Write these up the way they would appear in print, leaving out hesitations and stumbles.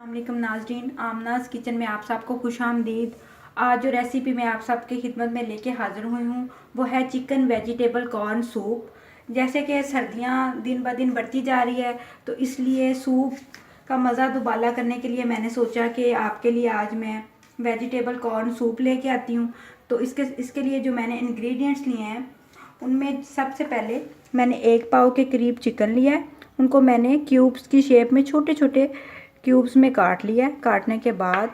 अस्सलामुअलैकुम नाज़रीन, आमनाज़ किचन में आप सबको खुशामदीद। आज जो रेसिपी मैं आप सबकी खिदमत में लेके हाज़िर हुई हूँ वो है चिकन वेजिटेबल कॉर्न सूप। जैसे कि सर्दियाँ दिन ब दिन बढ़ती जा रही है तो इसलिए सूप का मज़ा दुबाला करने के लिए मैंने सोचा कि आपके लिए आज मैं वेजिटेबल कॉर्न सूप लेके आती हूँ। तो इसके लिए जो मैंने इंग्रेडिएंट्स लिए हैं उनमें सबसे पहले मैंने 1 पाव के करीब चिकन लिया है। उनको मैंने क्यूब्स की शेप में छोटे छोटे क्यूब्स में काट लिया है। काटने के बाद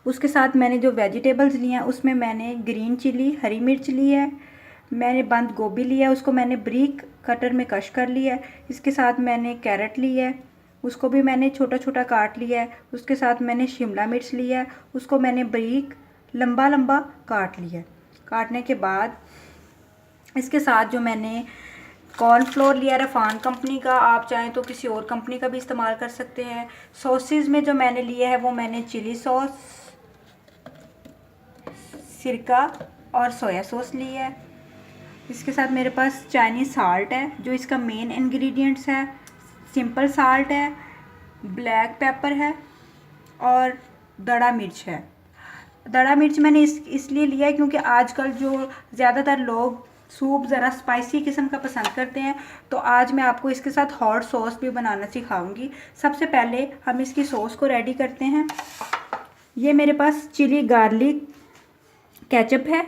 उसके साथ मैंने जो वेजिटेबल्स लिए हैं उसमें मैंने ग्रीन चिली, हरी मिर्च ली है, मैंने बंद गोभी लिया है, उसको मैंने ब्रीक कटर में कश कर लिया है। इसके साथ मैंने कैरेट ली है, उसको भी मैंने छोटा छोटा काट लिया है। उसके साथ मैंने शिमला मिर्च लिया है, उसको मैंने ब्रीक लंबा लंबा काट लिया है। काटने के बाद इसके साथ जो मैंने कॉर्नफ्लोर लिया रफान कंपनी का, आप चाहें तो किसी और कंपनी का भी इस्तेमाल कर सकते हैं। सॉसेज में जो मैंने लिया है वो मैंने चिली सॉस, सिरका और सोया सॉस ली है। इसके साथ मेरे पास चाइनीज़ साल्ट है जो इसका मेन इंग्रेडिएंट्स है, सिंपल साल्ट है, ब्लैक पेपर है और दड़ा मिर्च है। दड़ा मिर्च मैंने इसलिए लिया है क्योंकि आजकल जो ज़्यादातर लोग सूप ज़रा स्पाइसी किस्म का पसंद करते हैं, तो आज मैं आपको इसके साथ हॉट सॉस भी बनाना सिखाऊंगी। सबसे पहले हम इसकी सॉस को रेडी करते हैं। ये मेरे पास चिली गार्लिक केचप है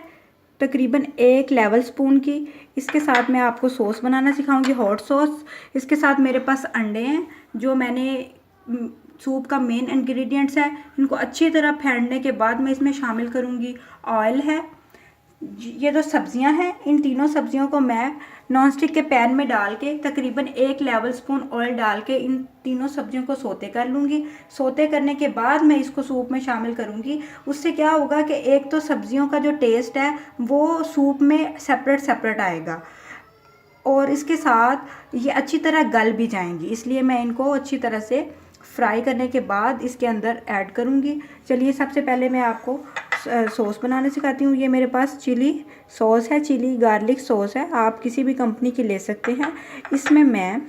तकरीबन 1 लेवल स्पून की। इसके साथ मैं आपको सॉस बनाना सिखाऊंगी, हॉट सॉस। इसके साथ मेरे पास अंडे हैं जो मैंने सूप का मेन इंग्रेडिएंट्स है। इनको अच्छी तरह फेंटने के बाद मैं इसमें शामिल करूंगी। ऑयल है, ये जो सब्जियां हैं इन तीनों सब्जियों को मैं नॉनस्टिक के पैन में डाल के तकरीबन 1 लेवल स्पून ऑयल डाल के इन तीनों सब्जियों को सोते कर लूँगी। सोते करने के बाद मैं इसको सूप में शामिल करूँगी। उससे क्या होगा कि एक तो सब्जियों का जो टेस्ट है वो सूप में सेपरेट सेपरेट आएगा और इसके साथ ये अच्छी तरह गल भी जाएंगी। इसलिए मैं इनको अच्छी तरह से फ्राई करने के बाद इसके अंदर ऐड करूँगी। चलिए सबसे पहले मैं आपको सॉस बनाना सिखाती हूँ। ये मेरे पास चिली सॉस है, चिली गार्लिक सॉस है, आप किसी भी कंपनी की ले सकते हैं। इसमें मैं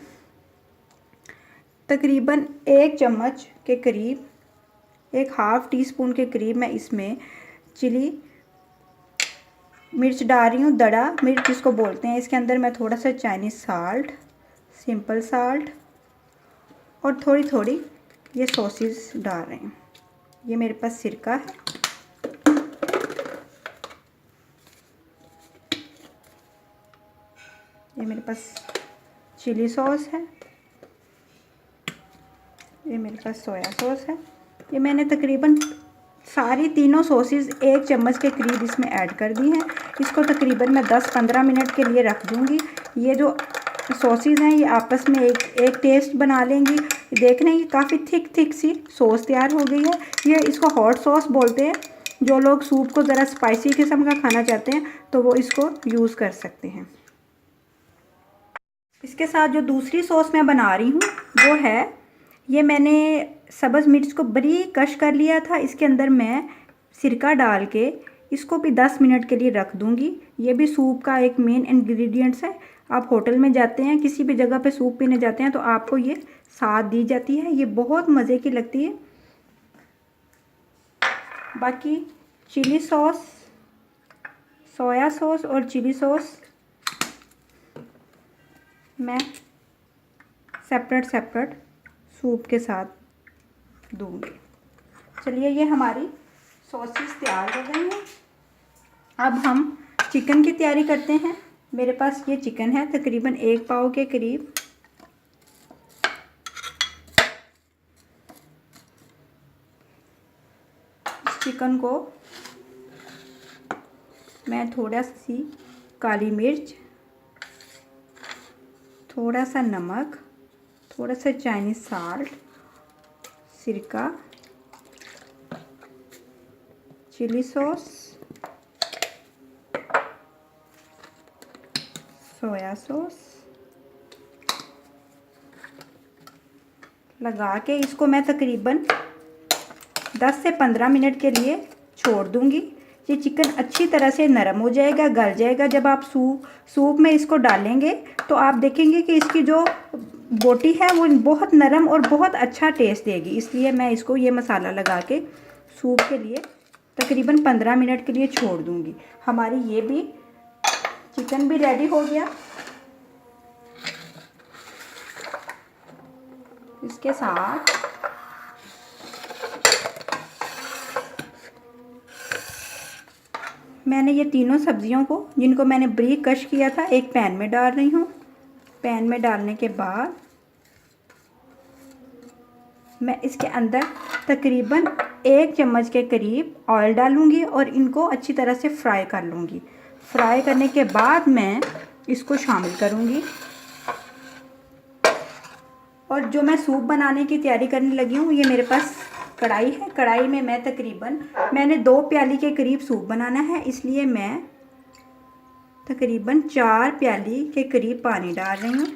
तकरीबन 1 चम्मच के करीब, 1/2 टीस्पून के करीब मैं इसमें चिली मिर्च डाल रही हूँ, दड़ा मिर्च जिसको बोलते हैं। इसके अंदर मैं थोड़ा सा चाइनीज़ साल्ट, सिंपल साल्ट और थोड़ी थोड़ी ये सॉसेस डाल रहे हैं। ये मेरे पास सिरका है, ये मेरे पास चिली सॉस है, ये मेरे पास सोया सॉस है। ये मैंने तकरीबन सारी तीनों सॉसेस 1 चम्मच के करीब इसमें ऐड कर दी हैं। इसको तकरीबन मैं 10-15 मिनट के लिए रख दूँगी। ये जो सॉसेस हैं ये आपस में एक टेस्ट बना लेंगी। देख रहे हैं ये काफ़ी थिक सी सॉस तैयार हो गई है। ये इसको हॉट सॉस बोलते हैं। जो लोग सूप को ज़रा स्पाइसी किस्म का खाना चाहते हैं तो वो इसको यूज़ कर सकते हैं। इसके साथ जो दूसरी सॉस मैं बना रही हूँ वो है, ये मैंने सब्ज़ मिर्च को बारीक कश कर लिया था। इसके अंदर मैं सिरका डाल के इसको भी 10 मिनट के लिए रख दूँगी। ये भी सूप का एक मेन इंग्रेडिएंट्स है। आप होटल में जाते हैं, किसी भी जगह पे सूप पीने जाते हैं तो आपको ये साथ दी जाती है। ये बहुत मज़े की लगती है। बाकी चिली सॉस, सोया सॉस और चिली सॉस मैं सेपरेट सेपरेट सूप के साथ दूंगी। चलिए ये हमारी सॉसेस तैयार हो गई हैं। अब हम चिकन की तैयारी करते हैं। मेरे पास ये चिकन है तकरीबन 1 पाव के करीब। इस चिकन को मैं थोड़ा सी काली मिर्च, थोड़ा सा नमक, थोड़ा सा चाइनीज़ साल्ट, सिरका, चिली सॉस, सोया सॉस लगा के इसको मैं तकरीबन 10 से 15 मिनट के लिए छोड़ दूंगी। ये चिकन अच्छी तरह से नरम हो जाएगा, गल जाएगा। जब आप सूप में इसको डालेंगे तो आप देखेंगे कि इसकी जो बोटी है वो बहुत नरम और बहुत अच्छा टेस्ट देगी। इसलिए मैं इसको ये मसाला लगा के सूप के लिए तकरीबन 15 मिनट के लिए छोड़ दूँगी। हमारी ये भी चिकन भी रेडी हो गया। इसके साथ मैंने ये तीनों सब्जियों को, जिनको मैंने बारीक कश किया था, एक पैन में डाल रही हूँ। पैन में डालने के बाद मैं इसके अंदर तकरीबन 1 चम्मच के करीब ऑयल डालूँगी और इनको अच्छी तरह से फ्राई कर लूँगी। फ्राई करने के बाद मैं इसको शामिल करूँगी। और जो मैं सूप बनाने की तैयारी करने लगी हूँ, ये मेरे पास कढ़ाई है। कढ़ाई में मैंने 2 प्याली के करीब सूप बनाना है, इसलिए मैं तकरीबन 4 प्याली के करीब पानी डाल रही हूँ।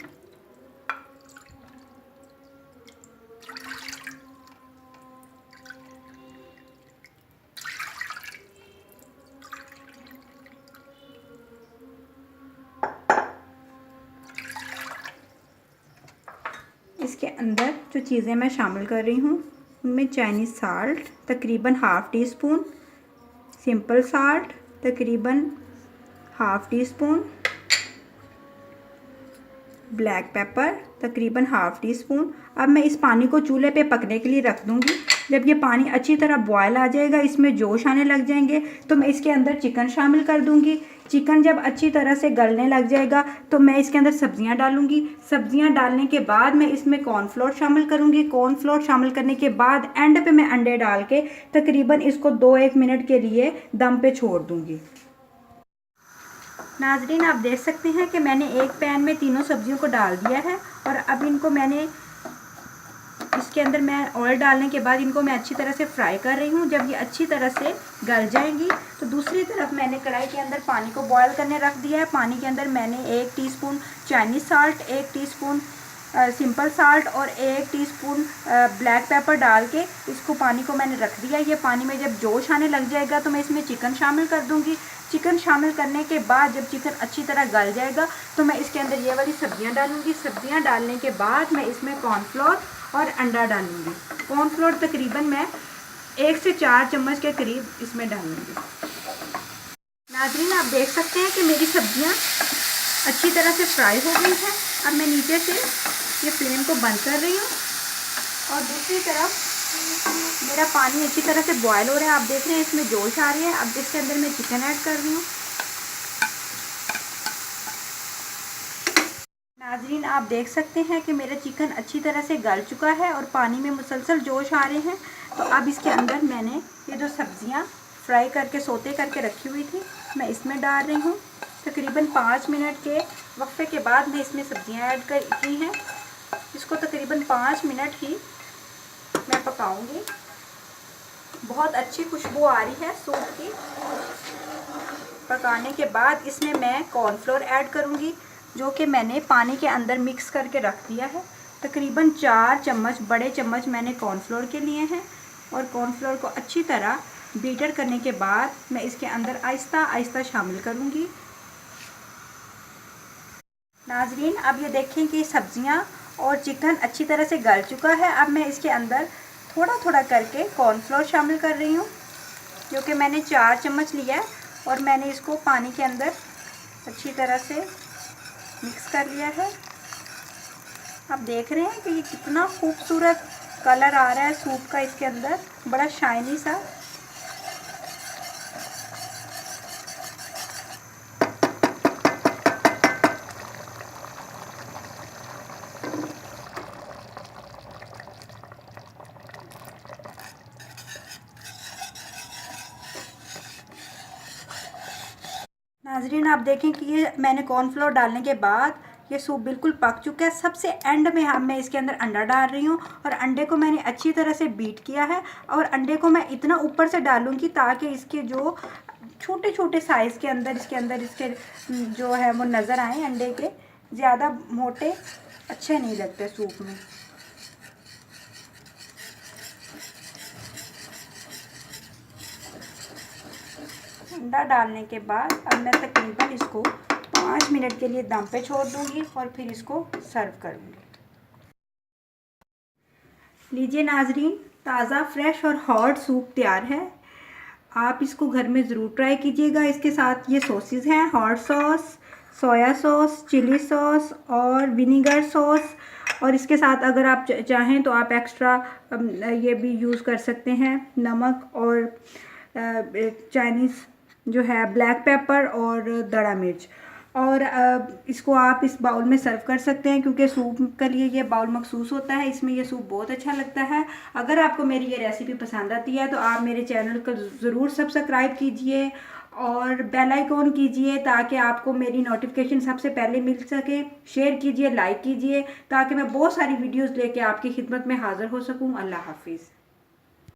इसके अंदर जो चीज़ें मैं शामिल कर रही हूँ उनमें चाइनीज़ साल्ट तकरीबन half teaspoon, simple salt तकरीबन half teaspoon, black pepper तकरीबन हाफ़ टी स्पून। अब मैं इस पानी को चूल्हे पे पकने के लिए रख दूँगी। जब ये पानी अच्छी तरह बॉयल आ जाएगा, इसमें जोश आने लग जाएंगे, तो मैं इसके अंदर चिकन शामिल कर दूँगी। चिकन जब अच्छी तरह से गलने लग जाएगा तो मैं इसके अंदर सब्जियां डालूंगी। सब्जियां डालने के बाद मैं इसमें कॉर्नफ्लोर शामिल करूंगी। कॉर्नफ्लोर शामिल करने के बाद एंड पे मैं अंडे डाल के तकरीबन इसको 2-1 मिनट के लिए दम पे छोड़ दूंगी। नाजरीन, आप देख सकते हैं कि मैंने एक पैन में तीनों सब्जियों को डाल दिया है और अब इनको इसके अंदर मैं ऑयल डालने के बाद इनको मैं अच्छी तरह से फ्राई कर रही हूँ। जब ये अच्छी तरह से गल जाएंगी तो दूसरी तरफ मैंने कढ़ाई के अंदर पानी को बॉयल करने रख दिया है। पानी के अंदर मैंने 1 teaspoon Chinese salt, 1 teaspoon simple salt और 1 टीस्पून ब्लैक पेपर डाल के इसको पानी को मैंने रख दिया। ये पानी में जब जोश आने लग जाएगा तो मैं इसमें चिकन शामिल कर दूँगी। चिकन शामिल करने के बाद जब चिकन अच्छी तरह गल जाएगा तो मैं इसके अंदर ये वाली सब्जियां डालूँगी। सब्जियां डालने के बाद मैं इसमें कॉर्नफ्लोर और अंडा डालूँगी। कॉर्नफ्लोर तकरीबन मैं 1 से 4 चम्मच के करीब इसमें डालूँगी। नाज़रीन, आप देख सकते हैं कि मेरी सब्जियां अच्छी तरह से फ्राई हो गई हैं। अब मैं नीचे से ये फ्लेम को बंद कर रही हूँ और दूसरी तरफ मेरा पानी अच्छी तरह से बॉयल हो रहा है। आप देख रहे हैं इसमें जोश आ रही है। अब इसके अंदर मैं चिकन ऐड कर रही हूँ। नाज़रीन, आप देख सकते हैं कि मेरा चिकन अच्छी तरह से गल चुका है और पानी में मुसलसल जोश आ रहे हैं। तो अब इसके अंदर मैंने ये जो सब्जियां फ्राई करके सोते करके रखी हुई थी मैं इसमें डाल रही हूँ। तकरीबन 5 मिनट के वक्फे के बाद मैं इसमें सब्जियां ऐड की हैं। इसको तकरीबन 5 मिनट ही मैं पकाऊंगी। बहुत अच्छी खुशबू आ रही है सूप की। पकाने के बाद इसमें मैं कॉर्नफ्लोर ऐड करूंगी, जो कि मैंने पानी के अंदर मिक्स करके रख दिया है। तकरीबन 4 चम्मच, बड़े चम्मच मैंने कॉर्नफ्लोर के लिए हैं और कॉर्नफ्लोर को अच्छी तरह बीटर करने के बाद मैं इसके अंदर आहिस्ता आहिस्ता शामिल करूंगी। नाजरीन, अब ये देखें कि सब्जियां और चिकन अच्छी तरह से गल चुका है। अब मैं इसके अंदर थोड़ा थोड़ा करके कॉर्नफ्लोर शामिल कर रही हूँ, जो कि मैंने 4 चम्मच लिया है और मैंने इसको पानी के अंदर अच्छी तरह से मिक्स कर लिया है। आप देख रहे हैं कि ये कितना खूबसूरत कलर आ रहा है सूप का इसके अंदर, बड़ा शाइनी सा। नाजरीन, आप देखें कि ये मैंने कॉर्नफ्लोर डालने के बाद ये सूप बिल्कुल पक चुका है। सबसे एंड में मैं इसके अंदर अंडा डाल रही हूँ और अंडे को मैंने अच्छी तरह से बीट किया है और अंडे को मैं इतना ऊपर से डालूँगी ताकि इसके जो छोटे छोटे साइज़ के अंदर इसके जो है वो नज़र आए। अंडे के ज़्यादा मोटे अच्छे नहीं लगते सूप में। ठंडा डालने के बाद अब मैं तकरीबन इसको 5 मिनट के लिए दम पे छोड़ दूँगी और फिर इसको सर्व करूँगी। लीजिए नाजरीन, ताज़ा फ्रेश और हॉट सूप तैयार है। आप इसको घर में ज़रूर ट्राई कीजिएगा। इसके साथ ये सॉसेस हैं, hot sauce, soya sauce, chilli sauce और विनीगर सॉस। और इसके साथ अगर आप चाहें तो आप एक्स्ट्रा ये भी यूज़ कर सकते हैं, नमक और चाइनीज़ जो है ब्लैक पेपर और दड़ा मिर्च। और इसको आप इस बाउल में सर्व कर सकते हैं क्योंकि सूप के लिए ये बाउल मखसूस होता है। इसमें ये सूप बहुत अच्छा लगता है। अगर आपको मेरी ये रेसिपी पसंद आती है तो आप मेरे चैनल को ज़रूर सब्सक्राइब कीजिए और बेल आइकॉन कीजिए ताकि आपको मेरी नोटिफिकेशन सबसे पहले मिल सके। शेयर कीजिए, लाइक कीजिए ताकि मैं बहुत सारी वीडियोस लेके आपकी खिदमत में हाज़िर हो सकूं। अल्लाह हाफिज़।